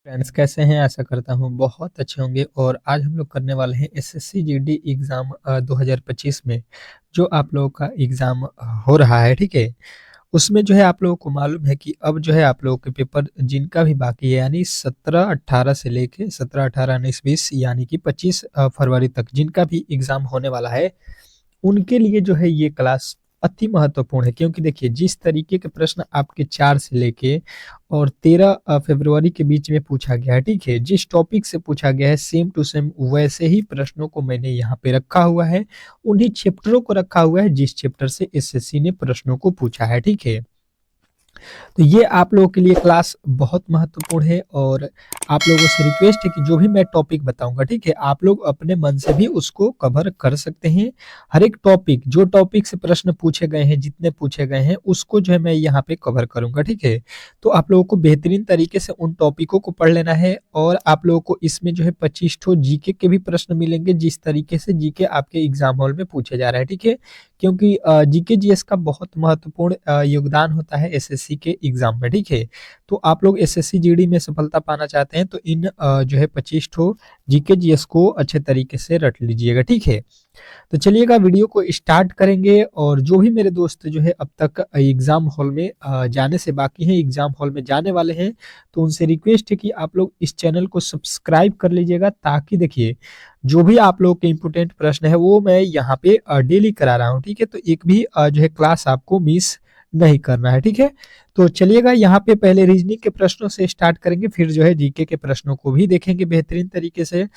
Friends कैसे हैं? आशा करता हूँ बहुत अच्छे होंगे और आज हम लोग करने वाले हैं एसएससी जीडी एग्ज़ाम 2025 में जो आप लोगों का एग्ज़ाम हो रहा है, ठीक है? उसमें जो है आप लोगों को मालूम है कि अब जो है आप लोगों के पेपर जिनका भी बाकी है यानी 17-18 से लेके 17-18, 19-20 यानी कि 25 फरवरी तक जिनका भी एग्ज़ाम होने वाला है, उनके लिए जो है ये क्लास अति महत्वपूर्ण है क्योंकि देखिए जिस तरीके के प्रश्न आपके 4 से लेके और 13 फरवरी के बीच में पूछा गया है, ठीक है? जिस टॉपिक से पूछा गया है सेम टू सेम वैसे ही प्रश्नों को मैंने यहाँ पे रखा हुआ है। उन्हीं चैप्टरों को रखा हुआ है जिस चैप्टर से एसएससी ने प्रश्नों को पूछा है, ठीक है? तो ये आप लोगों के लिए क्लास बहुत महत्वपूर्ण है और आप लोगों से रिक्वेस्ट है कि जो भी मैं टॉपिक बताऊंगा, ठीक है, आप लोग अपने मन से भी उसको कवर कर सकते हैं। हर एक टॉपिक जो टॉपिक से प्रश्न पूछे गए हैं, जितने पूछे गए हैं उसको जो है मैं यहाँ पे कवर करूंगा, ठीक है। तो आप लोगों को बेहतरीन तरीके से उन टॉपिकों को पढ़ लेना है और आप लोगों को इसमें जो है 25 ठो जीके के भी प्रश्न मिलेंगे जिस तरीके से जीके आपके एग्जाम हॉल में पूछे जा रहे हैं, ठीक है। क्योंकि जीके जीएस का बहुत महत्वपूर्ण योगदान होता है एसएससी के एग्जाम में, ठीक है। तो आप लोग एसएससी जीडी में सफलता पाना चाहते हैं तो इन जो है 25 ठो जीके जीएस को अच्छे तरीके से रट लीजिएगा, ठीक है। तो चलिएगा वीडियो को स्टार्ट करेंगे और जो भी मेरे दोस्त जो है अब तक एग्जाम हॉल में जाने से बाकी हैं, एग्जाम हॉल में जाने वाले हैं, तो उनसे रिक्वेस्ट है कि आप लोग इस चैनल को सब्सक्राइब कर लीजिएगा ताकि देखिए जो भी आप लोग के इम्पोर्टेंट प्रश्न है वो मैं यहाँ पे डेली करा रहा हूँ, ठीक है। तो एक भी जो है क्लास आपको मिस नहीं करना है, ठीक है। तो चलिएगा यहाँ पे पहले रीजनिंग के प्रश्नों से स्टार्ट करेंगे, फिर जो है जीके के प्रश्नों को भी देखेंगे बेहतरीन तरीके से।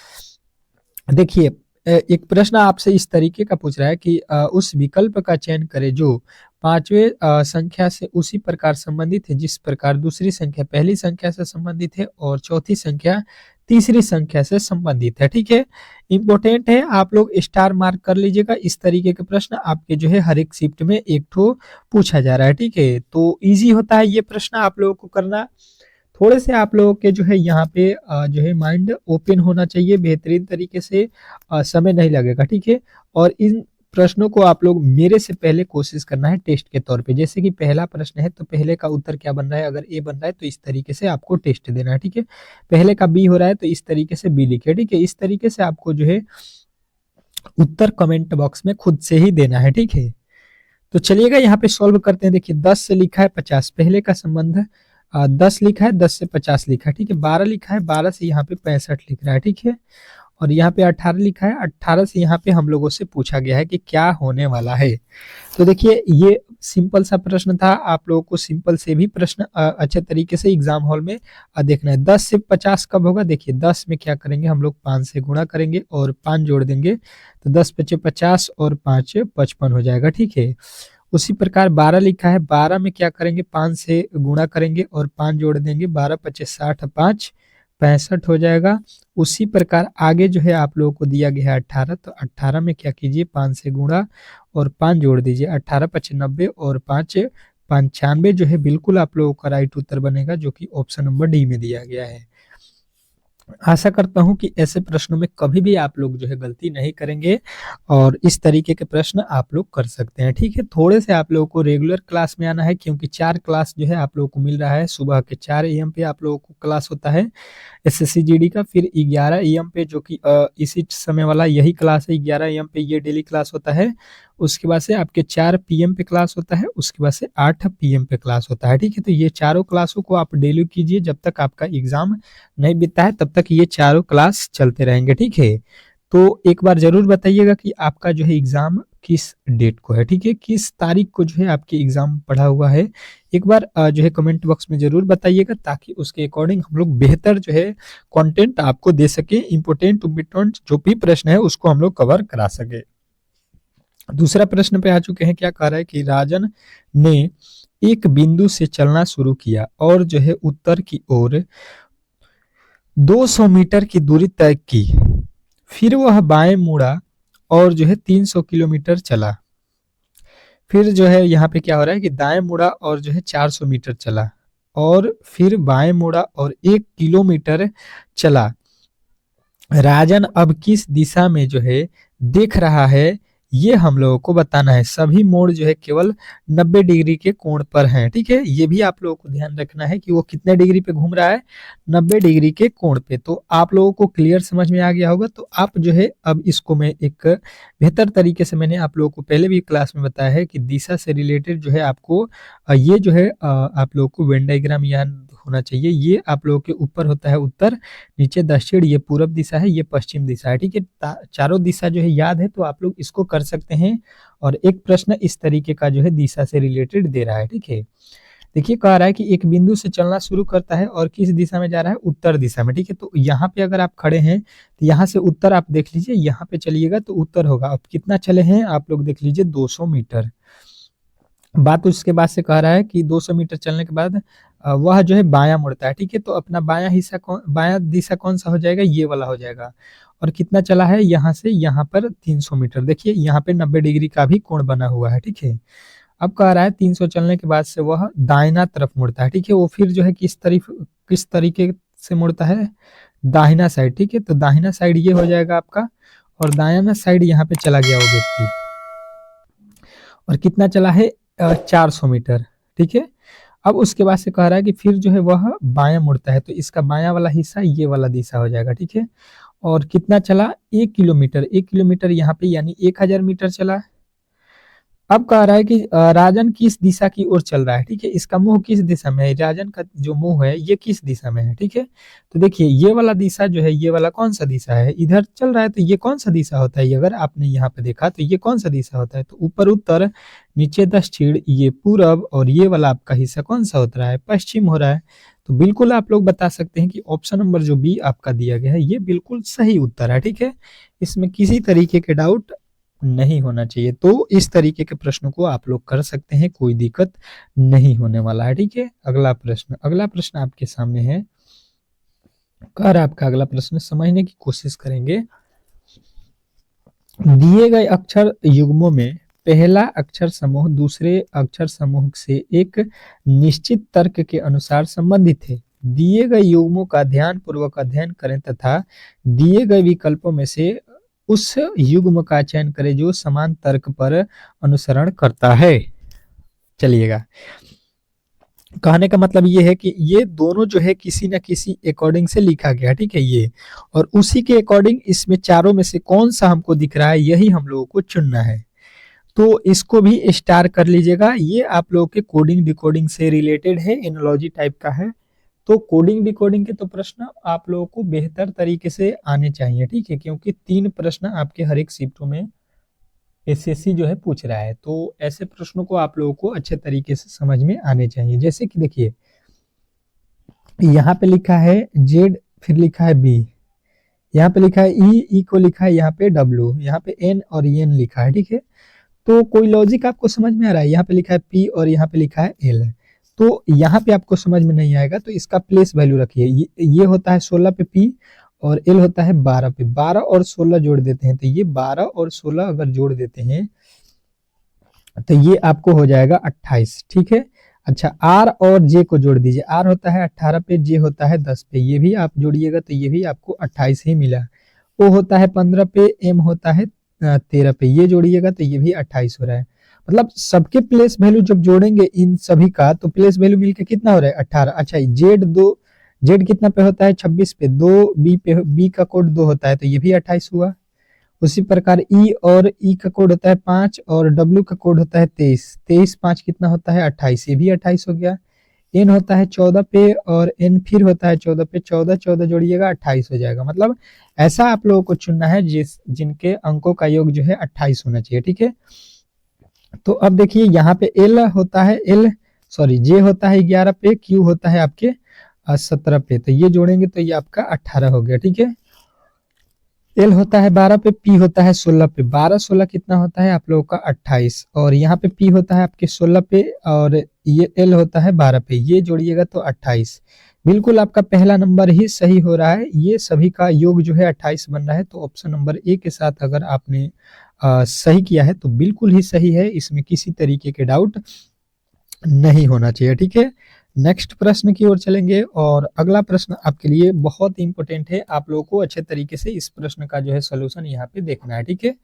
देखिए एक प्रश्न आपसे इस तरीके का पूछ रहा है कि उस विकल्प का चयन करें जो पांचवें संख्या से उसी प्रकार संबंधित है जिस प्रकार दूसरी संख्या पहली संख्या से संबंधित है और चौथी संख्या तीसरी संख्या से संबंधित है, ठीक है। इंपॉर्टेंट है, आप लोग स्टार मार्क कर लीजिएगा। इस तरीके के प्रश्न आपके जो है हर एक शिफ्ट में एक ठो पूछा जा रहा है, ठीक है। तो इजी होता है ये प्रश्न आप लोगों को करना। थोड़े से आप लोगों के जो है यहाँ पे जो है माइंड ओपन होना चाहिए बेहतरीन तरीके से, समय नहीं लगेगा, ठीक है। और इन प्रश्नों को आप लोग मेरे से पहले कोशिश करना है टेस्ट के तौर पे। जैसे कि पहला प्रश्न है तो पहले का उत्तर क्या बन रहा है, अगर ए बन रहा है तो इस तरीके से आपको टेस्ट देना है, ठीक है। पहले का बी हो रहा है तो इस तरीके से बी लिखे, ठीक है। इस तरीके से आपको जो है उत्तर कमेंट बॉक्स में खुद से ही देना है, ठीक है। तो चलिएगा यहाँ पे सॉल्व करते हैं। देखिए 10 से लिखा है 50, पहले का संबंध 10 लिखा है, 10 से 50 लिखा है, ठीक है। 12 लिखा है, 12 से यहाँ पे 65 लिख रहा है, ठीक है। और यहाँ पे 18 लिखा है, 18 से यहाँ पे हम लोगों से पूछा गया है कि क्या होने वाला है। तो देखिए ये सिंपल सा प्रश्न था, आप लोगों को सिंपल से भी प्रश्न अच्छे तरीके से एग्जाम हॉल में देखना है। 10 से 50 कब होगा, देखिए 10 में क्या करेंगे हम लोग 5 से गुणा करेंगे और 5 जोड़ देंगे तो 10 पचे 50 और 5 55 हो जाएगा, ठीक है। उसी प्रकार 12 लिखा है, 12 में क्या करेंगे 5 से गुणा करेंगे और 5 जोड़ देंगे, 12 पचे 60, 5 65 हो जाएगा। उसी प्रकार आगे जो है आप लोगों को दिया गया है 18, तो 18 में क्या कीजिए 5 से गुणा और 5 जोड़ दीजिए, 18 पचे 90 और 5 95 जो है बिल्कुल आप लोगों का राइट उत्तर बनेगा जो कि ऑप्शन नंबर डी में दिया गया है। आशा करता हूं कि ऐसे प्रश्नों में कभी भी आप लोग जो है गलती नहीं करेंगे और इस तरीके के प्रश्न आप लोग कर सकते हैं, ठीक है। थोड़े से आप लोगों को रेगुलर क्लास में आना है क्योंकि 4 क्लास जो है आप लोगों को मिल रहा है। सुबह के 4 AM पे आप लोगों को क्लास होता है एसएससी जीडी का, फिर 11 AM पे जो कि इसी समय वाला यही क्लास है, 11 AM पे ये डेली क्लास होता है। उसके बाद से आपके 4 PM पे क्लास होता है, उसके बाद से 8 PM पे क्लास होता है, ठीक है। तो ये चारों क्लासों को आप डेली कीजिए, जब तक आपका एग्जाम नहीं बीतता है तब तक ये चारों क्लास चलते रहेंगे, ठीक है। तो एक बार जरूर बताइएगा कि आपका जो है एग्जाम किस डेट को है, ठीक है, किस तारीख को जो है आपके एग्जाम पड़ा हुआ है। एक बार जो है कमेंट बॉक्स में जरूर बताइएगा ताकि उसके अकॉर्डिंग हम लोग बेहतर जो है कंटेंट आपको दे सके, इंपोर्टेंट जो भी प्रश्न है उसको हम लोग कवर करा सके। दूसरा प्रश्न पे आ चुके हैं, क्या कह रहा है कि राजन ने एक बिंदु से चलना शुरू किया और जो है उत्तर की ओर 200 मीटर की दूरी तय की, फिर वह बाएं मुड़ा और जो है 300 किलोमीटर चला। फिर जो है यहाँ पे क्या हो रहा है कि दाएं मुड़ा और जो है 400 मीटर चला और फिर बाएं मुड़ा और 1 किलोमीटर चला। राजन अब किस दिशा में जो है देख रहा है ये हम लोगों को बताना है। सभी मोड़ जो है केवल 90 डिग्री के कोण पर हैं, ठीक है। ये भी आप लोगों को ध्यान रखना है कि वो कितने डिग्री पे घूम रहा है, 90 डिग्री के कोण पे। तो आप लोगों को क्लियर समझ में आ गया होगा। तो आप जो है अब इसको मैं एक बेहतर तरीके से, मैंने आप लोगों को पहले भी क्लास में बताया है कि दिशा से रिलेटेड जो है आपको ये जो है आप लोगों को वेन डायग्राम याद होना चाहिए। ये आप लोगों के ऊपर होता है उत्तर, नीचे दक्षिण, ये पूरब दिशा है, ये पश्चिम दिशा है, ठीक है। चारों दिशा जो है याद है तो आप लोग इसको कर सकते हैं। और एक प्रश्न इस तरीके का जो है दिशा से रिलेटेड दे रहा है, ठीक है। देखिए कह रहा है कि एक बिंदु से चलना शुरू करता है और किस दिशा में जा रहा है, उत्तर दिशा में, ठीक है। तो यहाँ पे अगर आप खड़े हैं तो यहाँ से उत्तर आप देख लीजिए, यहाँ पे चलिएगा तो उत्तर होगा। अब कितना चले हैं आप लोग देख लीजिए, 200 मीटर। बात उसके बाद से कह रहा है कि 200 मीटर चलने के बाद वह जो है बायां मुड़ता है, ठीक है। तो अपना बायां हिस्सा बायां दिशा कौन सा हो जाएगा, ये वाला हो जाएगा। और कितना चला है, यहाँ से यहाँ पर 300 मीटर। देखिए यहाँ पे 90 डिग्री का भी कोण बना हुआ है, ठीक है। अब कह रहा है 300 चलने के बाद से वह दाहिना तरफ मुड़ता है, ठीक है। वो फिर जो है किस तरीके से मुड़ता है, दाहिना साइड, ठीक है। तो दाहिना साइड ये हो जाएगा आपका, और दायाना साइड यहाँ पे चला गया वो व्यक्ति। और कितना चला है, 400 मीटर, ठीक है। अब उसके बाद से कह रहा है कि फिर जो है वह बायां मुड़ता है, तो इसका बायां वाला हिस्सा ये वाला दिशा हो जाएगा, ठीक है। और कितना चला, 1 किलोमीटर। 1 किलोमीटर यहाँ पे यानी 1000 मीटर चला। अब कह रहा है कि राजन किस दिशा की ओर चल रहा है, ठीक है। इसका मुंह किस दिशा में है, राजन का जो मुंह है ये किस दिशा में है, ठीक है। तो देखिए ये वाला दिशा जो है, ये वाला कौन सा दिशा है, इधर चल रहा है। तो ये कौन सा दिशा होता है, अगर आपने यहाँ पे देखा तो ये कौन सा दिशा होता है, तो ऊपर उत्तर, नीचे दक्षिण, ये पूरब, और ये वाला आपका हिस्सा कौन सा होता है, पश्चिम हो रहा है। तो बिल्कुल आप लोग बता सकते हैं कि ऑप्शन नंबर जो बी आपका दिया गया है ये बिल्कुल सही उत्तर है, ठीक है। इसमें किसी तरीके के डाउट नहीं होना चाहिए। तो इस तरीके के प्रश्नों को आप लोग कर सकते हैं, कोई दिक्कत नहीं होने वाला है, ठीक है। अगला प्रश्न आपके सामने है। कर आपका अगला प्रश्न समझने की कोशिश करेंगे। दिए गए अक्षर युग्मों में पहला अक्षर समूह दूसरे अक्षर समूह से एक निश्चित तर्क के अनुसार संबंधित है। दिए गए युग्मों का ध्यान पूर्वक अध्ययन करें तथा दिए गए विकल्पों में से उस युग्म का चयन करें जो समान तर्क पर अनुसरण करता है। चलिएगा, कहने का मतलब ये है कि ये दोनों जो है किसी न किसी अकॉर्डिंग से लिखा गया, ठीक है ये, और उसी के अकॉर्डिंग इसमें चारों में से कौन सा हमको दिख रहा है यही हम लोगों को चुनना है। तो इसको भी स्टार कर लीजिएगा। ये आप लोगों के कोडिंग डिकोडिंग से रिलेटेड है, एनोलॉजी टाइप का है। तो कोडिंग डिकोडिंग के तो प्रश्न आप लोगों को बेहतर तरीके से आने चाहिए, ठीक है, क्योंकि 3 प्रश्न आपके हर एक शिफ्टों में एसएससी जो है पूछ रहा है। तो ऐसे प्रश्नों को आप लोगों को अच्छे तरीके से समझ में आने चाहिए। जैसे कि देखिए यहाँ पे लिखा है जेड, फिर लिखा है बी, यहाँ पे लिखा है ई को लिखा है यहाँ पे डब्ल्यू, यहाँ पे एन और एन लिखा है, ठीक है। तो कोई लॉजिक आपको समझ में आ रहा है, यहाँ पे लिखा है पी और यहाँ पे लिखा है एल। तो यहाँ पे आपको समझ में नहीं आएगा तो इसका प्लेस वैल्यू रखिए। ये होता है 16 पे पी और एल होता है 12 पे। 12 और 16 जोड़ देते हैं तो ये 12 और 16 अगर जोड़ देते हैं तो ये आपको हो जाएगा 28, ठीक है। अच्छा, आर और जे को जोड़ दीजिए। आर होता है 18 पे, जे होता है 10 पे, ये भी आप जोड़िएगा तो ये भी आपको 28 ही मिला। ओ होता है 15 पे, एम होता है 13 पे, ये जोड़िएगा तो ये भी 28 हो रहा है। मतलब सबके प्लेस वैल्यू जब जोड़ेंगे इन सभी का तो प्लेस वैल्यू मिलकर कितना हो रहा है, 18। अच्छा, जेड कितना पे होता है, 26 पे, 2 बी पे, बी का कोड 2 होता है तो ये भी 28 हुआ। उसी प्रकार ई और ई का कोड होता है 5 और डब्ल्यू का कोड होता है 23। 23 5 कितना होता है, 28, ये भी 28 हो गया। एन होता है 14 पे और एन फिर होता है 14 पे, 14 14 जोड़िएगा 28 हो जाएगा। मतलब ऐसा आप लोगों को चुनना है जिनके अंकों का योग जो है 28 होना चाहिए, ठीक है। तो अब देखिए यहाँ पे एल होता है जे होता है 11 पे, क्यू होता है आपके 17 पे, तो ये जोड़ेंगे तो ये आपका 18 हो गया, ठीक है। एल होता है 12 पे, पी होता है 16 पे, 12 16 कितना होता है आप लोगों का 28, और यहाँ पे पी होता है आपके 16 पे और ये एल होता है 12 पे, ये जोड़िएगा तो 28। बिल्कुल आपका पहला नंबर ही सही हो रहा है, ये सभी का योग जो है 28 बन रहा है। तो ऑप्शन नंबर ए के साथ अगर आपने सही किया है तो बिल्कुल ही सही है, इसमें किसी तरीके के डाउट नहीं होना चाहिए, ठीक है। नेक्स्ट प्रश्न की ओर चलेंगे और अगला प्रश्न आपके लिए बहुत इंपॉर्टेंट है, आप लोगों को अच्छे तरीके से इस प्रश्न का जो है सोल्यूशन यहाँ पे देखना है, ठीक है।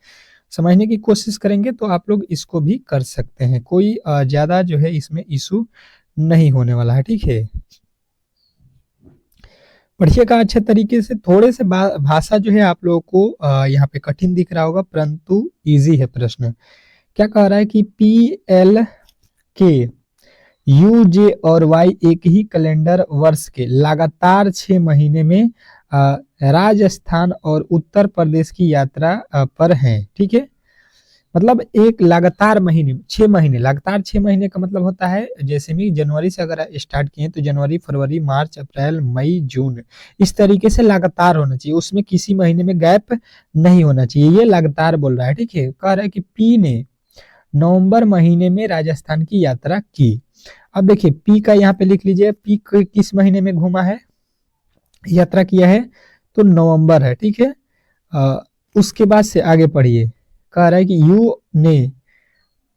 समझने की कोशिश करेंगे तो आप लोग इसको भी कर सकते हैं। कोई ज़्यादा जो है इसमें इशू नहीं होने वाला है, ठीक है। पढ़िएगा अच्छे तरीके से। थोड़े से भाषा जो है आप लोगों को यहाँ पे कठिन दिख रहा होगा, परंतु ईज़ी है प्रश्न। क्या कह रहा है कि PL के UJ और Y एक ही कैलेंडर वर्ष के लगातार 6 महीने में राजस्थान और उत्तर प्रदेश की यात्रा पर हैं, ठीक है। मतलब एक लगातार महीने 6 महीने, लगातार 6 महीने का मतलब होता है जैसे भी जनवरी से अगर स्टार्ट किए तो जनवरी, फरवरी, मार्च, अप्रैल, मई, जून, इस तरीके से लगातार होना चाहिए, उसमें किसी महीने में गैप नहीं होना चाहिए। ये लगातार बोल रहा है, ठीक है। कह रहा है कि पी ने नवंबर महीने में राजस्थान की यात्रा की। अब देखिए पी का यहाँ पे लिख लीजिए, पी किस महीने में घूमा है, यात्रा किया है, तो नवंबर है, ठीक है। उसके बाद से आगे पढ़िए। कह रहा है कि यू ने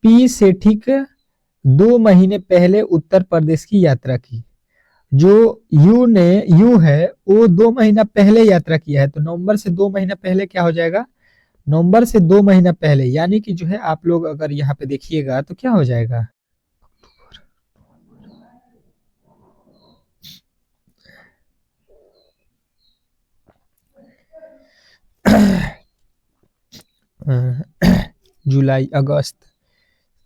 पी से ठीक 2 महीने पहले उत्तर प्रदेश की यात्रा की। जो यू है वो 2 महीना पहले यात्रा किया है, तो नवंबर से 2 महीना पहले क्या हो जाएगा, नवंबर से 2 महीना पहले, यानी कि जो है आप लोग अगर यहाँ पे देखिएगा तो क्या हो जाएगा, जुलाई, अगस्त,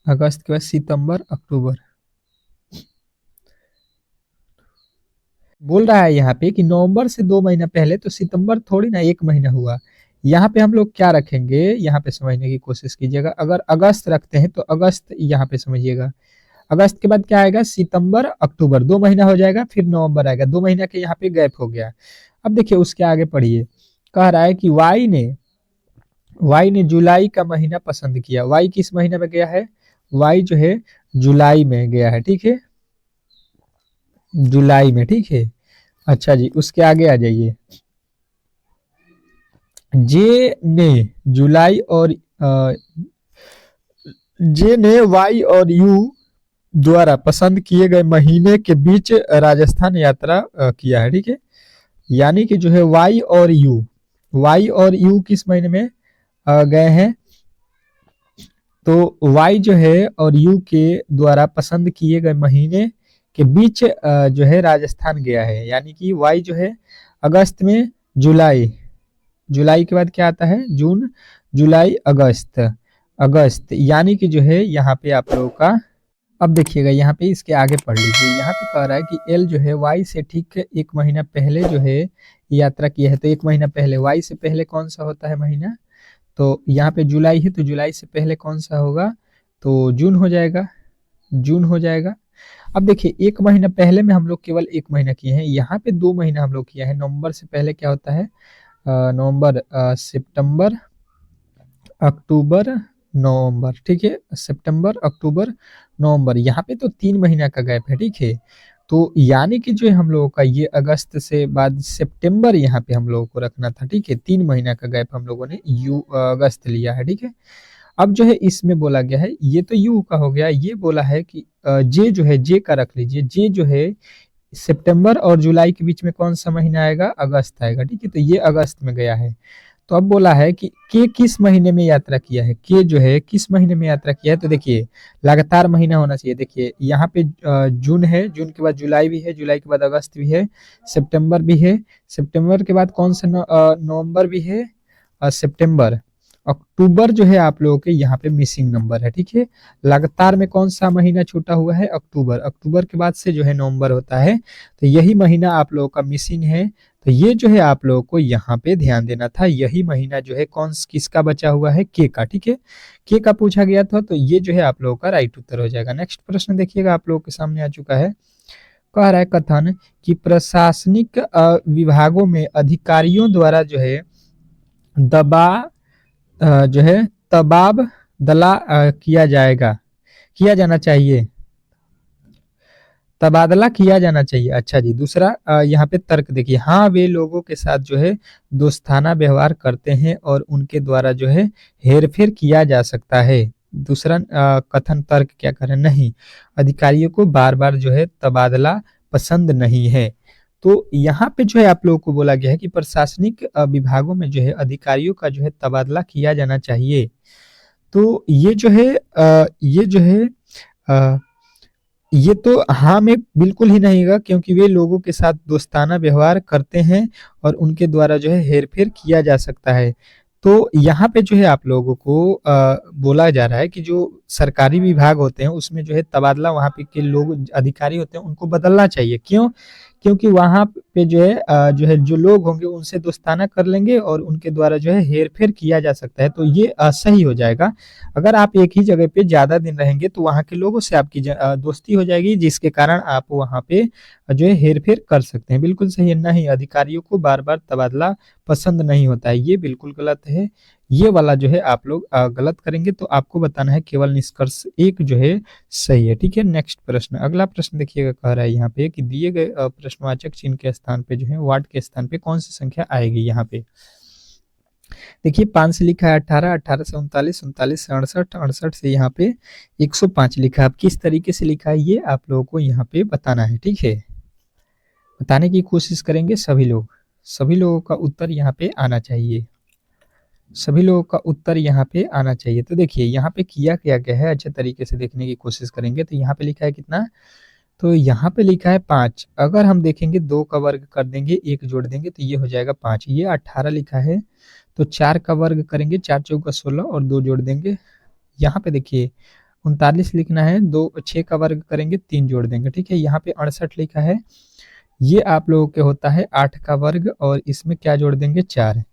अगस्त के बाद सितंबर, अक्टूबर। बोल रहा है यहाँ पे कि नवंबर से 2 महीना पहले, तो सितंबर थोड़ी ना 1 महीना हुआ। यहाँ पे हम लोग क्या रखेंगे, यहाँ पे समझने की कोशिश कीजिएगा। अगर अगस्त रखते हैं तो अगस्त यहाँ पे समझिएगा, अगस्त के बाद क्या आएगा, सितंबर, अक्टूबर, 2 महीना हो जाएगा, फिर नवंबर आएगा, 2 महीना के यहाँ पे गैप हो गया। अब देखिए उसके आगे पढ़िए। कह रहा है कि वाई ने जुलाई का महीना पसंद किया। वाई किस महीने में गया है, वाई जो है जुलाई में गया है, ठीक है, जुलाई में, ठीक है। अच्छा जी, उसके आगे आ जाइए। जे ने जुलाई और जे ने वाई और यू द्वारा पसंद किए गए महीने के बीच राजस्थान यात्रा किया है, ठीक है। यानी कि जो है वाई और यू किस महीने में गए हैं, तो वाई जो है और यू के द्वारा पसंद किए गए महीने के बीच जो है राजस्थान गया है। यानी कि वाई जो है अगस्त में, जुलाई, जुलाई के बाद क्या आता है, जून, जुलाई, अगस्त, अगस्त, यानी कि जो है यहाँ पे आप लोगों का, अब देखिएगा यहाँ पे इसके आगे पढ़ लीजिए। यहाँ पे कह रहा है कि एल जो है वाई से ठीक 1 महीना पहले जो है यात्रा किया है। तो 1 महीना पहले, वाई से पहले कौन सा होता है महीना, तो यहाँ पे जुलाई है, तो जुलाई से पहले कौन सा होगा, तो जून हो जाएगा, जून हो जाएगा। अब देखिए 1 महीना पहले में हम लोग केवल 1 महीना किए हैं, यहाँ पे 2 महीना हम लोग किया है। नवंबर से पहले क्या होता है, नवंबर, सितंबर, अक्टूबर, नवंबर, ठीक है, सितंबर, अक्टूबर, नवंबर, यहाँ पे तो 3 महीना का गैप है, ठीक है। तो यानी कि जो है हम लोगों का ये अगस्त से बाद सितंबर यहाँ पे हम लोगों को रखना था, ठीक है। 3 महीना का गैप हम लोगों ने अगस्त लिया है, ठीक है। अब जो है इसमें बोला गया है, ये तो यू का हो गया, ये बोला है कि जे जो है, जे का रख लीजिए, जे जो है सितंबर और जुलाई के बीच में कौन सा महीना आएगा, अगस्त आएगा, ठीक है। तो ये अगस्त में गया है। तो अब बोला है कि के किस महीने में यात्रा किया है, के जो है किस महीने में यात्रा किया है, तो देखिए लगातार महीना होना चाहिए। देखिए यहाँ पे जून है, जून के बाद जुलाई भी है, जुलाई के बाद अगस्त भी है, सितंबर भी है, सितंबर के बाद कौन सा, नवंबर भी है, सितंबर, अक्टूबर जो है आप लोगों के यहाँ पे मिसिंग नंबर है, ठीक है। लगातार में कौन सा महीना छूटा हुआ है, अक्टूबर, अक्टूबर के बाद से जो है नवंबर होता है, तो यही महीना आप लोगों का मिसिंग है। तो ये जो है आप लोगों को यहाँ पे ध्यान देना था, यही महीना जो है कौन किसका बचा हुआ है, के का, ठीक है, के का पूछा गया था। तो ये जो है आप लोगों का राइट उत्तर हो जाएगा। नेक्स्ट प्रश्न देखिएगा, आप लोगों के सामने आ चुका है। कह रहा है कथन कि प्रशासनिक विभागों में अधिकारियों द्वारा जो है जो है तबादला किया जाना चाहिए, तबादला किया जाना चाहिए। अच्छा जी, दूसरा यहाँ पे तर्क देखिए, हाँ वे लोगों के साथ जो है दोस्ताना व्यवहार करते हैं और उनके द्वारा जो है हेरफेर किया जा सकता है। दूसरा कथन तर्क क्या कर रहे हैं, नहीं, अधिकारियों को बार बार जो है तबादला पसंद नहीं है। तो यहाँ पे जो है आप लोगों को बोला गया है कि प्रशासनिक विभागों में जो है अधिकारियों का जो है तबादला किया जाना चाहिए। तो ये जो है अ, ये तो हाँ में बिल्कुल ही नहीं होगा, क्योंकि वे लोगों के साथ दोस्ताना व्यवहार करते हैं और उनके द्वारा जो है हेर-फेर किया जा सकता है। तो यहाँ पे जो है आप लोगों को बोला जा रहा है कि जो सरकारी विभाग होते हैं उसमें जो है तबादला वहाँ पे के लोग अधिकारी होते हैं उनको बदलना चाहिए। क्यों? क्योंकि वहाँ पे जो है जो लोग होंगे उनसे दोस्ताना कर लेंगे और उनके द्वारा जो है हेर-फेर किया जा सकता है, तो ये सही हो जाएगा। अगर आप एक ही जगह पे ज़्यादा दिन रहेंगे तो वहाँ के लोगों से आपकी दोस्ती हो जाएगी, जिसके कारण आप वहाँ पे जो है हेर-फेर कर सकते हैं। बिल्कुल सही है, नहीं अधिकारियों को बार-बार तबादला पसंद नहीं होता है, ये बिल्कुल गलत है। ये वाला जो है आप लोग गलत करेंगे तो आपको बताना है केवल निष्कर्ष एक जो है सही है, ठीक है? नेक्स्ट प्रश्न, अगला प्रश्न देखिएगा कह रहा है यहाँ पे कि दिए गए प्रश्नवाचक चिन्ह के स्थान पे जो है वार्ड के स्थान पे कौन सी संख्या आएगी यहाँ पे? देखिए 5 से लिखा है 18, 18 से 39, 39 से 68, 68 से यहाँ पे 105 लिखा है। अब किस तरीके से लिखा है ये आप लोगों को यहाँ पे बताना है, ठीक है? बताने की कोशिश करेंगे सभी लोग। सभी लोगों का उत्तर यहाँ पे आना चाहिए। सभी लोगों का उत्तर यहाँ पे आना चाहिए। तो देखिए यहाँ पे किया क्या गया है, अच्छे तरीके से देखने की कोशिश करेंगे तो यहाँ पे लिखा है कितना? तो यहाँ पे लिखा है 5। अगर हम देखेंगे 2 का वर्ग कर देंगे, 1 जोड़ देंगे तो ये हो जाएगा 5। ये 18 लिखा है, तो 4 का वर्ग करेंगे, 4 चौका 16 और 2 जोड़ देंगे। यहाँ पे देखिए 39 लिखना है, 6 का वर्ग करेंगे, 3 जोड़ देंगे, ठीक है? यहाँ पे 68 लिखा है, ये आप लोगों के होता है 8 का वर्ग और इसमें क्या जोड़ देंगे 4।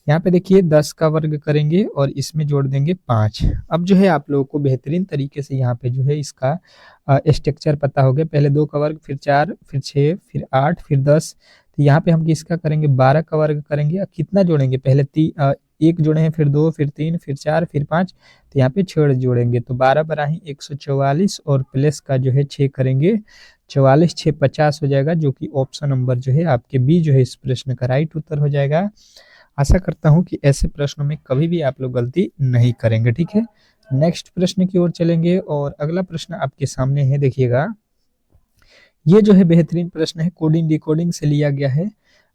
यहाँ पे देखिए 10 का वर्ग करेंगे और इसमें जोड़ देंगे 5। अब जो है आप लोगों को बेहतरीन तरीके से यहाँ पे जो है इसका स्ट्रक्चर पता हो गया। पहले 2 का वर्ग, फिर 4, फिर 6, फिर 8, फिर 10। तो यहाँ पे हम किसका करेंगे 12 का वर्ग करेंगे। अब कितना जोड़ेंगे, पहले 1 जोड़े हैं, फिर 2, फिर 3, फिर 4, फिर 5। तो यहाँ पे 6 जोड़ेंगे तो 12 बराही 144 और प्लस का जो है 6 करेंगे, 44 6 50 हो जाएगा, जो कि ऑप्शन नंबर जो है आपके बी जो है इस प्रश्न का राइट उत्तर हो जाएगा। आशा करता हूँ कि ऐसे प्रश्नों में कभी भी आप लोग गलती नहीं करेंगे, ठीक है? नेक्स्ट प्रश्न की ओर चलेंगे और अगला प्रश्न आपके सामने है, देखिएगा। ये जो है बेहतरीन प्रश्न है, कोडिंग डिकोडिंग से लिया गया है।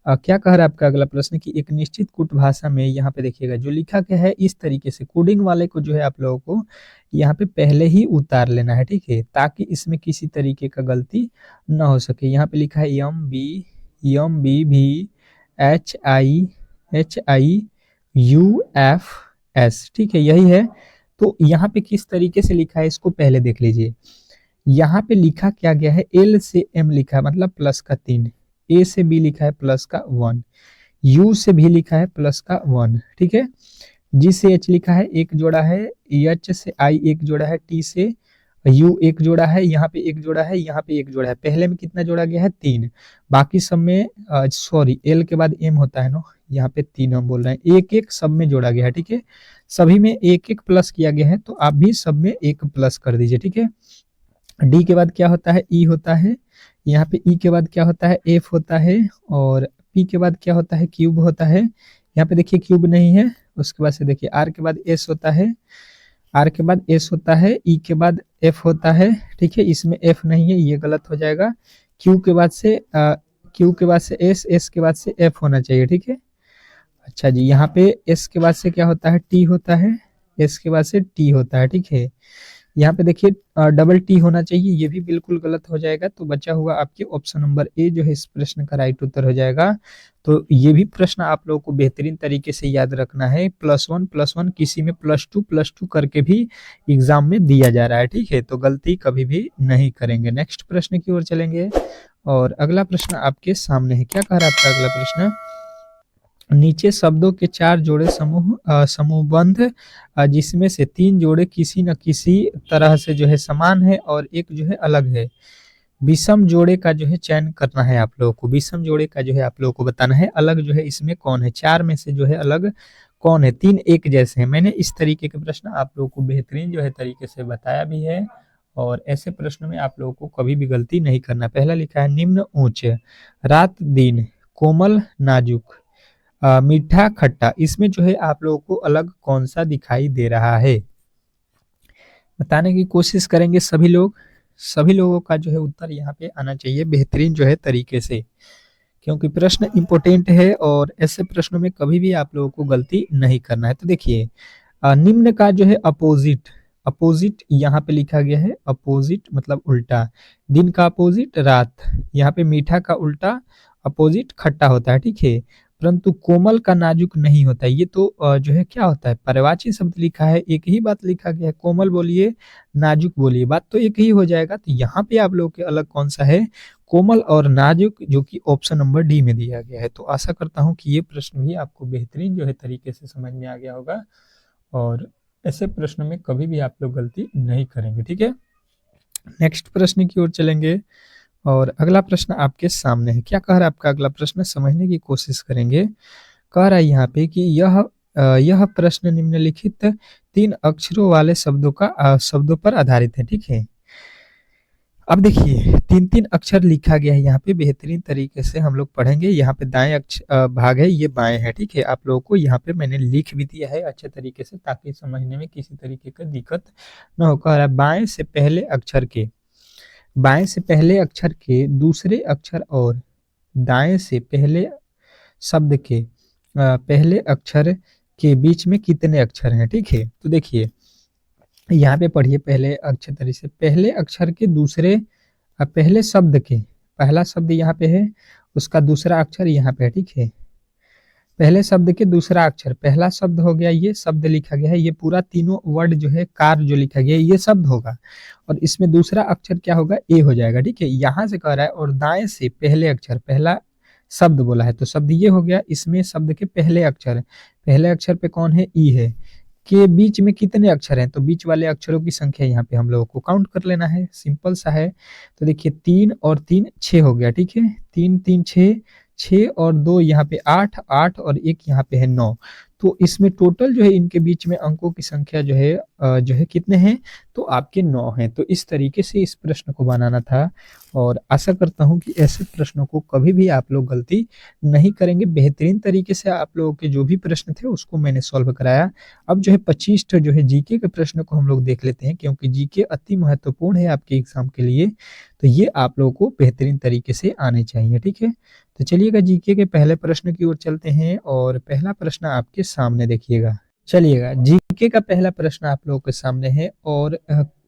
क्या कह रहा है आपका अगला प्रश्न कि एक निश्चित कूट भाषा में यहाँ पे देखिएगा जो लिखा गया है इस तरीके से कोडिंग वाले को जो है आप लोगों को यहाँ पे पहले ही उतार लेना है, ठीक है? ताकि इसमें किसी तरीके का गलती ना हो सके। यहाँ पे लिखा है MBVHIUFS, ठीक है? यही है। तो यहाँ पे किस तरीके से लिखा है इसको पहले देख लीजिए। यहाँ पे लिखा क्या गया है, L से M लिखा है मतलब प्लस का 3, A से B लिखा है प्लस का 1, U से भी लिखा है प्लस का 1, ठीक है? G से H लिखा है 1 जोड़ा है, H से I 1 जोड़ा है, T से U 1 जोड़ा है, यहाँ पे 1 जोड़ा है, यहाँ पे 1 जोड़ा है। पहले में कितना जोड़ा गया है 3, बाकी सब में सॉरी L के बाद M होता है ना, यहाँ पे 3 हम बोल रहे हैं, 1-1 सब में जोड़ा गया है, ठीक है? सभी में 1-1 प्लस किया गया है, तो आप भी सब में 1 प्लस कर दीजिए, ठीक है? डी के बाद क्या होता है, ई होता है। यहाँ पे ई के बाद क्या होता है, एफ होता है। और पी के बाद क्या होता है, क्यूब होता है। यहाँ पे देखिए क्यूब नहीं है। उसके बाद से देखिए आर के बाद एस होता है, आर के बाद एस होता है, ई के बाद एफ होता है, ठीक है? इसमें एफ नहीं है, ये गलत हो जाएगा। क्यू के बाद से एस, एस के बाद से एफ होना चाहिए, ठीक है? अच्छा जी, यहाँ पे एस के बाद से क्या होता है, टी होता है, एस के बाद से टी होता है, ठीक है? यहाँ पे देखिए डबल टी होना चाहिए, ये भी बिल्कुल गलत हो जाएगा। तो बचा हुआ आपके ऑप्शन नंबर ए जो है इस प्रश्न का राइट उत्तर हो जाएगा। तो ये भी प्रश्न आप लोगों को बेहतरीन तरीके से याद रखना है। +1+1 किसी में +2+2 करके भी एग्जाम में दिया जा रहा है, ठीक है? तो गलती कभी भी नहीं करेंगे। नेक्स्ट प्रश्न की ओर चलेंगे और अगला प्रश्न आपके सामने है। क्या कह रहा है आपका अगला प्रश्न, नीचे शब्दों के 4 जोड़े समूहबंध जिसमें से 3 जोड़े किसी न किसी तरह से जो है समान है और एक जो है अलग है। विषम जोड़े का जो है चयन करना है आप लोगों को। विषम जोड़े का जो है आप लोगों को बताना है अलग जो है इसमें कौन है, 4 में से जो है अलग कौन है। 3 एक जैसे हैं। मैंने इस तरीके के प्रश्न आप लोगों को बेहतरीन जो है तरीके से बताया भी है और ऐसे प्रश्नों में आप लोगों को कभी भी गलती नहीं करना। पहला लिखा है निम्न उच्च, रात दिन, कोमल नाजुक, मीठा खट्टा, इसमें जो है आप लोगों को अलग कौन सा दिखाई दे रहा है, बताने की कोशिश करेंगे सभी लोग। सभी लोगों का जो है उत्तर यहाँ पे आना चाहिए बेहतरीन जो है तरीके से। क्योंकि प्रश्न इम्पोर्टेंट है और ऐसे प्रश्नों में कभी भी आप लोगों को गलती नहीं करना है। तो देखिए निम्न का जो है अपोजिट, अपोजिट यहाँ पे लिखा गया है, अपोजिट मतलब उल्टा, दिन का अपोजिट रात, यहाँ पे मीठा का उल्टा अपोजिट खट्टा होता है, ठीक है। परंतु कोमल का नाजुक नहीं होता है, ये तो जो है क्या होता है, पर्यायवाची शब्द लिखा है, एक ही बात लिखा गया है, कोमल बोलिए नाजुक बोलिए, बात तो एक ही हो जाएगा। तो यहाँ पे आप लोगों के अलग कौन सा है, कोमल और नाजुक, जो कि ऑप्शन नंबर डी में दिया गया है। तो आशा करता हूँ कि ये प्रश्न भी आपको बेहतरीन जो है तरीके से समझ में आ गया होगा और ऐसे प्रश्न में कभी भी आप लोग गलती नहीं करेंगे, ठीक है। नेक्स्ट प्रश्न की ओर चलेंगे और अगला प्रश्न आपके सामने है। क्या कह रहा है आपका अगला प्रश्न, समझने की कोशिश करेंगे। कह रहा है यहाँ पे कि यह प्रश्न निम्नलिखित 3 अक्षरों वाले शब्दों पर आधारित है, ठीक है। अब देखिए 3-3 अक्षर लिखा गया है यहाँ पे, बेहतरीन तरीके से हम लोग पढ़ेंगे। यहाँ पे दाएं भाग है, ये बाएं है, ठीक है। आप लोगों को यहाँ पे मैंने लिख भी दिया है अच्छे तरीके से, ताकि समझने में किसी तरीके का दिक्कत न हो। कह रहा है बाएं से पहले अक्षर के, बाएं से पहले अक्षर के दूसरे अक्षर और दाएं से पहले शब्द के पहले अक्षर के बीच में कितने अक्षर हैं, ठीक है। तो देखिए यहाँ पे पढ़िए पहले अच्छे तरीके से, पहले अक्षर के दूसरे पहले शब्द के, पहला शब्द यहाँ पे है, उसका दूसरा अक्षर यहाँ पे है, ठीक है। पहले शब्द के दूसरा अक्षर, पहला शब्द हो गया, ये शब्द लिखा गया है, ये पूरा तीनों वर्ड जो है, कार जो लिखा गया है ये शब्द होगा, और इसमें दूसरा अक्षर क्या होगा, ए हो जाएगा, ठीक है। यहाँ से कह रहा है और दाएं से पहले अक्षर, पहला शब्द बोला है तो शब्द ये हो गया, इसमें शब्द के पहले अक्षर पे कौन है, ई है, के बीच में कितने अक्षर हैं, तो बीच वाले अक्षरों की संख्या यहाँ पे हम लोगों को काउंट कर लेना है, सिंपल सा है। तो देखिए 3 और 3 6 हो गया, ठीक है। 3 3 6, 6 और 2 यहाँ पे 8, 8 और 1 यहाँ पे है 9। तो इसमें टोटल जो है इनके बीच में अंकों की संख्या जो है कितने हैं, तो आपके 9 हैं। तो इस तरीके से इस प्रश्न को बनाना था और आशा करता हूँ कि ऐसे प्रश्नों को कभी भी आप लोग गलती नहीं करेंगे। बेहतरीन तरीके से आप लोगों के जो भी प्रश्न थे उसको मैंने सॉल्व कराया। अब जो है 25 जो है जीके के प्रश्न को हम लोग देख लेते हैं, क्योंकि जीके अति महत्वपूर्ण है आपके एग्जाम के लिए, तो ये आप लोगों को बेहतरीन तरीके से आने चाहिए, ठीक है। तो चलिएगा जीके के पहले प्रश्न की ओर चलते हैं और पहला प्रश्न आपके सामने देखिएगा। चलिएगा जीके का पहला प्रश्न आप लोगों के सामने है और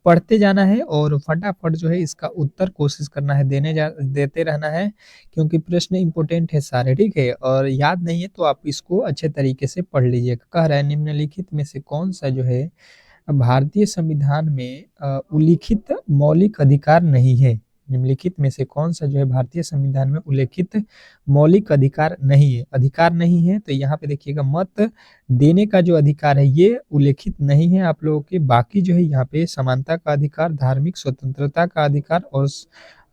पढ़ते जाना है और फटाफट जो है इसका उत्तर कोशिश करना है, देते रहना है, क्योंकि प्रश्न इंपॉर्टेंट है सारे, ठीक है। और याद नहीं है तो आप इसको अच्छे तरीके से पढ़ लीजिएगा। कह रहा है निम्नलिखित में से कौन सा जो है भारतीय संविधान में उल्लिखित मौलिक अधिकार नहीं है। निम्नलिखित में से कौन सा जो है भारतीय संविधान में उल्लेखित मौलिक अधिकार नहीं है, तो यहाँ पे देखिएगा मत देने का जो अधिकार है ये उल्लेखित नहीं है आप लोगों के। बाकी जो है यहाँ पे समानता का अधिकार, धार्मिक स्वतंत्रता का अधिकार और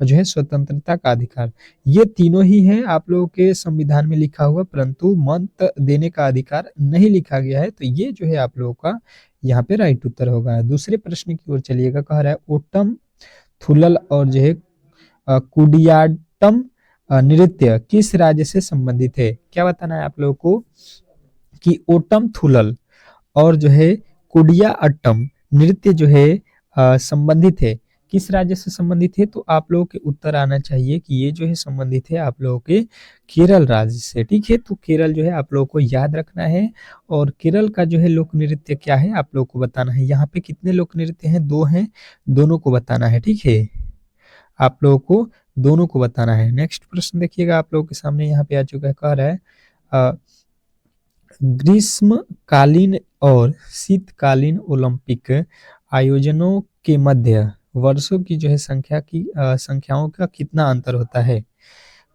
जो है स्वतंत्रता का अधिकार, ये तीनों ही है आप लोगों के संविधान में लिखा हुआ, परंतु मत देने का अधिकार नहीं लिखा गया है। तो ये जो है आप लोगों का यहाँ पे राइट उत्तर होगा। दूसरे प्रश्न की ओर चलिएगा। कह रहा है ओटम थुलल और जो है कुडियाट्टम नृत्य किस राज्य से संबंधित है। क्या बताना है आप लोगों को कि ओटम थुलल और जो है कुडियाट्टम नृत्य जो है संबंधित है, किस राज्य से संबंधित है, तो आप लोगों के उत्तर आना चाहिए कि ये जो है संबंधित है आप लोगों के केरल राज्य से, ठीक है। तो केरल जो है आप लोगों को याद रखना है और केरल का जो है लोक नृत्य क्या है आप लोगों को बताना है। यहाँ पे कितने लोक नृत्य हैं, 2 हैं, दोनों को बताना है, ठीक है। आप लोगों को दोनों को बताना है। नेक्स्ट प्रश्न देखिएगा आप लोगों के सामने यहाँ पे आ चुका है। कह रहा है ग्रीष्मकालीन और शीतकालीन ओलंपिक आयोजनों के मध्य वर्षों की जो है संख्याओं का कितना अंतर होता है।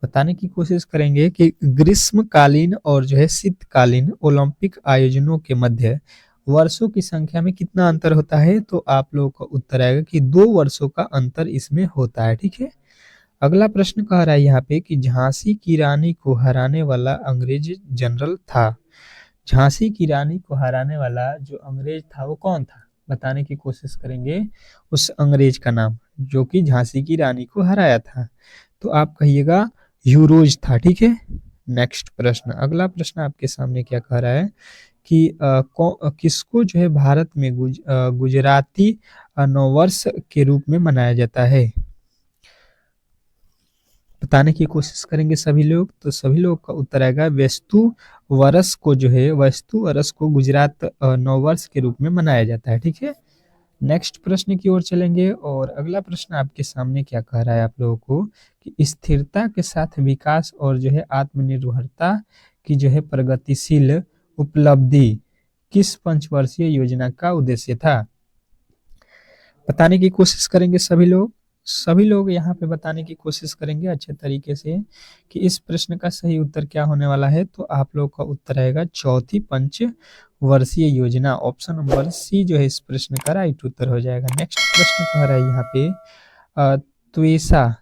बताने की कोशिश करेंगे कि ग्रीष्मकालीन और जो है शीतकालीन ओलंपिक आयोजनों के मध्य वर्षों की संख्या में कितना अंतर होता है, तो आप लोगों का उत्तर आएगा कि 2 वर्षों का अंतर इसमें होता है, ठीक है। अगला प्रश्न कह रहा है यहाँ पे कि झांसी की रानी को हराने वाला अंग्रेज जनरल था। झांसी की रानी को हराने वाला जो अंग्रेज था वो कौन था, बताने की कोशिश करेंगे उस अंग्रेज का नाम जो कि झांसी की रानी को हराया था। तो आप कहिएगा यूरोज था, ठीक है। नेक्स्ट प्रश्न, अगला प्रश्न आपके सामने क्या कह रहा है कि किसको जो है भारत में गुजराती नववर्ष के रूप में मनाया जाता है। बताने की कोशिश करेंगे सभी लोग, तो सभी लोग का उत्तर आएगा वस्तु वरस को जो है वस्तु वरस को गुजरात नववर्ष के रूप में मनाया जाता है। ठीक है, नेक्स्ट प्रश्न की ओर चलेंगे और अगला प्रश्न आपके सामने क्या कह रहा है आप लोगों को कि स्थिरता के साथ विकास और जो है आत्मनिर्भरता की जो है प्रगतिशील उपलब्धि किस पंचवर्षीय योजना का उद्देश्य था। बताने की कोशिश करेंगे सभी लोग यहाँ पे बताने की कोशिश करेंगे अच्छे तरीके से कि इस प्रश्न का सही उत्तर क्या होने वाला है। तो आप लोग का उत्तर आएगा चौथी पंचवर्षीय योजना, ऑप्शन नंबर सी जो है इस प्रश्न का राइट उत्तर हो जाएगा। नेक्स्ट प्रश्न कह रहा है यहाँ पे त्वेषा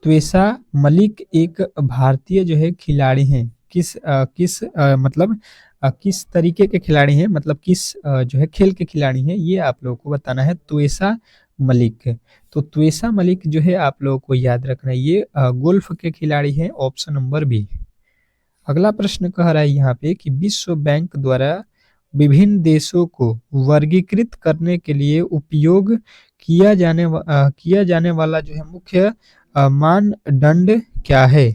त्वेषा मलिक एक भारतीय जो है खिलाड़ी हैं, किस तरीके के खिलाड़ी हैं, मतलब किस जो है खेल के खिलाड़ी हैं, ये आप लोगों को बताना है। त्वेषा मलिक, तो त्वेषा मलिक जो है आप लोगों को याद रखना है, ये गोल्फ के खिलाड़ी हैं, ऑप्शन नंबर बी। अगला प्रश्न कह रहा है यहाँ पे कि विश्व बैंक द्वारा विभिन्न देशों को वर्गीकृत करने के लिए उपयोग किया जाने वाला जो है मुख्य मानदंड क्या है।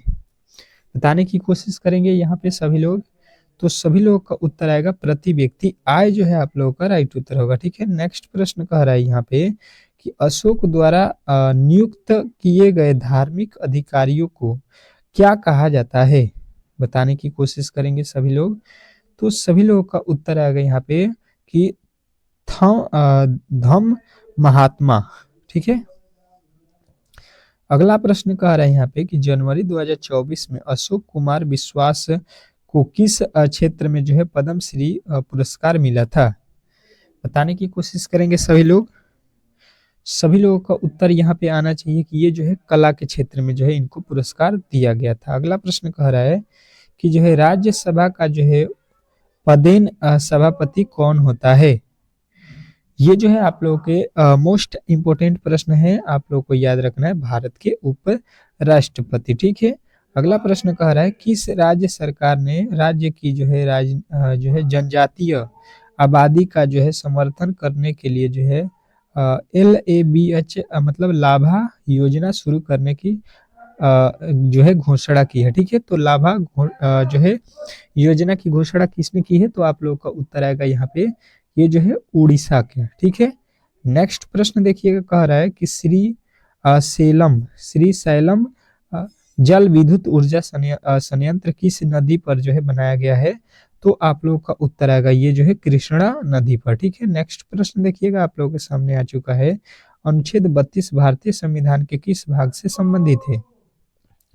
बताने की कोशिश करेंगे यहाँ पे सभी लोग, तो सभी लोगों का उत्तर आएगा प्रति व्यक्ति आय जो है आप लोगों का राइट उत्तर होगा। ठीक है, नेक्स्ट प्रश्न कह रहा है यहाँ पे कि अशोक द्वारा नियुक्त किए गए धार्मिक अधिकारियों को क्या कहा जाता है। बताने की कोशिश करेंगे सभी लोग, तो सभी लोगों का उत्तर आएगा यहाँ पे कि धम्म महात्मा। ठीक है, अगला प्रश्न कह रहा है यहाँ पे कि जनवरी 2024 में अशोक कुमार विश्वास को किस क्षेत्र में जो है पद्मश्री पुरस्कार मिला था। बताने की कोशिश करेंगे सभी लोगों का उत्तर यहाँ पे आना चाहिए कि ये जो है कला के क्षेत्र में जो है इनको पुरस्कार दिया गया था। अगला प्रश्न कह रहा है कि जो है राज्यसभा का जो है पदेन सभापति कौन होता है। ये जो है आप लोगों के मोस्ट इम्पोर्टेंट प्रश्न है, आप लोगों को याद रखना है, भारत के उप राष्ट्रपति। ठीक है, अगला प्रश्न कह रहा है किस राज्य सरकार ने राज्य की जो है जनजातीय आबादी का जो है समर्थन करने के लिए जो है LABH मतलब लाभा योजना शुरू करने की जो है घोषणा की है। ठीक है, तो लाभा जो है योजना की घोषणा किसने की है, तो आप लोगों का उत्तर आएगा यहाँ पे ये जो है उड़ीसा के। ठीक है, नेक्स्ट प्रश्न देखिएगा, कह रहा है कि श्री सैलम जल विद्युत ऊर्जा संयंत्र किस नदी पर जो है बनाया गया है, तो आप लोगों का उत्तर आएगा ये जो है कृष्णा नदी पर। ठीक है, नेक्स्ट प्रश्न देखिएगा आप लोगों के सामने आ चुका है, अनुच्छेद 32 भारतीय संविधान के किस भाग से संबंधित है।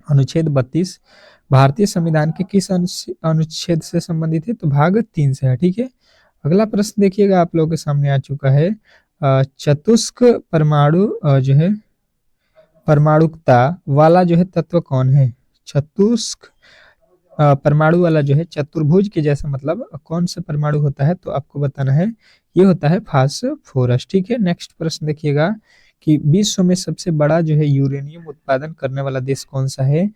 अनुच्छेद 32 भारतीय संविधान के किस अनुच्छेद से संबंधित है, तो भाग 3 से है। ठीक है, अगला प्रश्न देखिएगा आप लोगों के सामने आ चुका है चतुष्क परमाणु जो है परमाणुकता वाला जो है तत्व कौन है। चतुष्क परमाणु वाला जो है चतुर्भुज के जैसा मतलब कौन सा परमाणु होता है, तो आपको बताना है ये होता है फास्फोरस। ठीक है, नेक्स्ट प्रश्न देखिएगा कि विश्व में सबसे बड़ा जो है यूरेनियम उत्पादन करने वाला देश कौन सा है,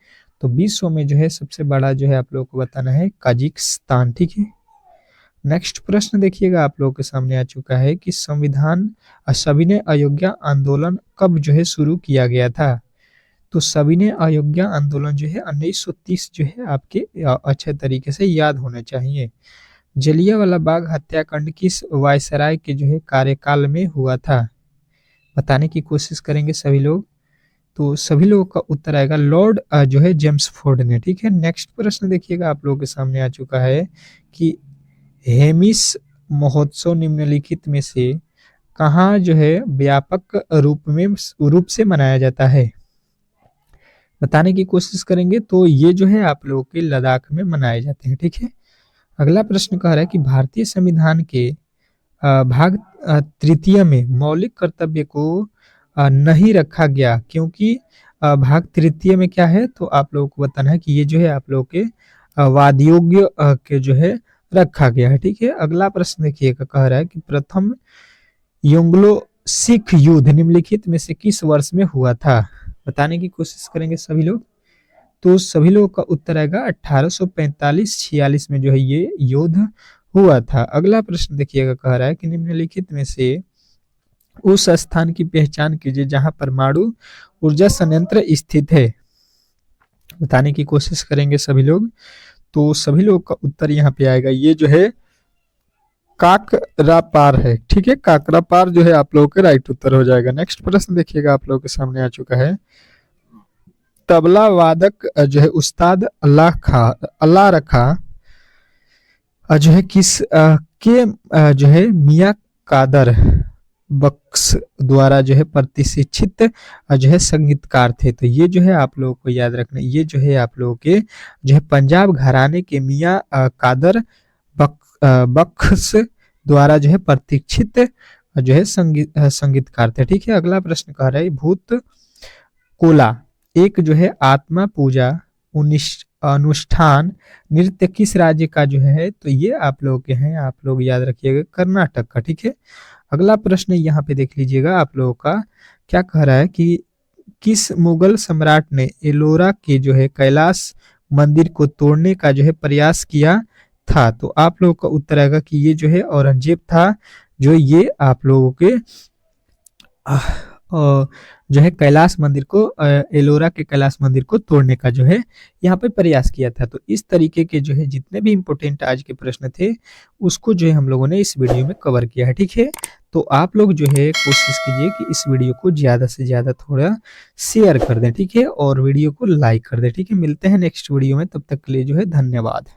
तो विश्व में जो है सबसे बड़ा जो है आप लोगों को बताना है कजाकिस्तान। ठीक है, नेक्स्ट प्रश्न देखिएगा आप लोगों के सामने आ चुका है कि संविधान सविनय अवज्ञा आंदोलन कब जो है शुरू किया गया था, तो सविनय अवज्ञा आंदोलन जो है 1930 जो है आपके अच्छे तरीके से याद होना चाहिए। जलियांवाला बाग हत्याकांड किस वायसराय के जो है कार्यकाल में हुआ था। बताने की कोशिश करेंगे सभी लोग, तो सभी लोगों का उत्तर आएगा लॉर्ड जो है जेम्स फोर्ड ने। ठीक है, नेक्स्ट प्रश्न देखिएगा आप लोगों के सामने आ चुका है कि हेमिस महोत्सव निम्नलिखित में से कहाँ जो है व्यापक रूप से मनाया जाता है। बताने की कोशिश करेंगे, तो ये जो है आप लोगों के लद्दाख में मनाए जाते हैं। ठीक है, अगला प्रश्न कह रहा है कि भारतीय संविधान के भाग 3 में मौलिक कर्तव्य को नहीं रखा गया क्योंकि भाग 3 में क्या है, तो आप लोगों को बताना है कि ये जो है आप लोगों के वादयोग्य के जो है रखा गया है। ठीक है, अगला प्रश्न देखिएगा, कह रहा है कि प्रथम एंग्लो सिख युद्ध निम्नलिखित में से किस वर्ष में हुआ था। बताने की कोशिश करेंगे सभी लोग, तो सभी लोगों का उत्तर आएगा 1845-46 में जो है ये युद्ध हुआ था। अगला प्रश्न देखिएगा, कह रहा है कि निम्नलिखित में से उस स्थान की पहचान कीजिए जहां परमाणु ऊर्जा संयंत्र स्थित है? बताने की कोशिश करेंगे सभी लोग। तो सभी लोग का उत्तर यहाँ पे आएगा, ये जो है काकरापार है। ठीक है, काकरापार जो है आप लोगों का राइट उत्तर हो जाएगा। नेक्स्ट प्रश्न देखिएगा, आप लोगों के सामने आ चुका है। तबला वादक जो है उस्ताद अल्लाह रखा जो है किस के जो है मियाँ कादर बख्श द्वारा जो है प्रतिष्ठित जो है संगीतकार थे। तो ये जो है आप लोगों को याद रखना, ये जो है आप लोगों के जो है पंजाब घराने के मियाँ कादर बख्श द्वारा जो है प्रतीक्षित जो है संगीतकार थे। ठीक है, अगला प्रश्न कह रहा है भूत कोला एक जो है आत्मा पूजा अनुष्ठान नृत्य किस राज्य का जो है? तो ये आप लोग के हैं, आप लोग याद रखिएगा, कर्नाटक का। ठीक है, अगला प्रश्न यहाँ पे देख लीजिएगा आप लोगों का, क्या कह रहा है कि किस मुगल सम्राट ने एलोरा के जो है कैलाश मंदिर को तोड़ने का जो है प्रयास किया था? तो आप लोगों का उत्तर आएगा कि ये जो है औरंगजेब था, जो ये आप लोगों के जो है कैलाश मंदिर को एलोरा के कैलाश मंदिर को तोड़ने का जो है यहाँ पे प्रयास किया था। तो इस तरीके के जो है जितने भी इम्पोर्टेंट आज के प्रश्न थे उसको जो है हम लोगों ने इस वीडियो में कवर किया है। ठीक है, तो आप लोग जो है कोशिश कीजिए कि इस वीडियो को ज़्यादा से ज़्यादा थोड़ा शेयर कर दें। ठीक है, और वीडियो को लाइक कर दें। ठीक है, मिलते हैं नेक्स्ट वीडियो में, तब तक के लिए जो है धन्यवाद।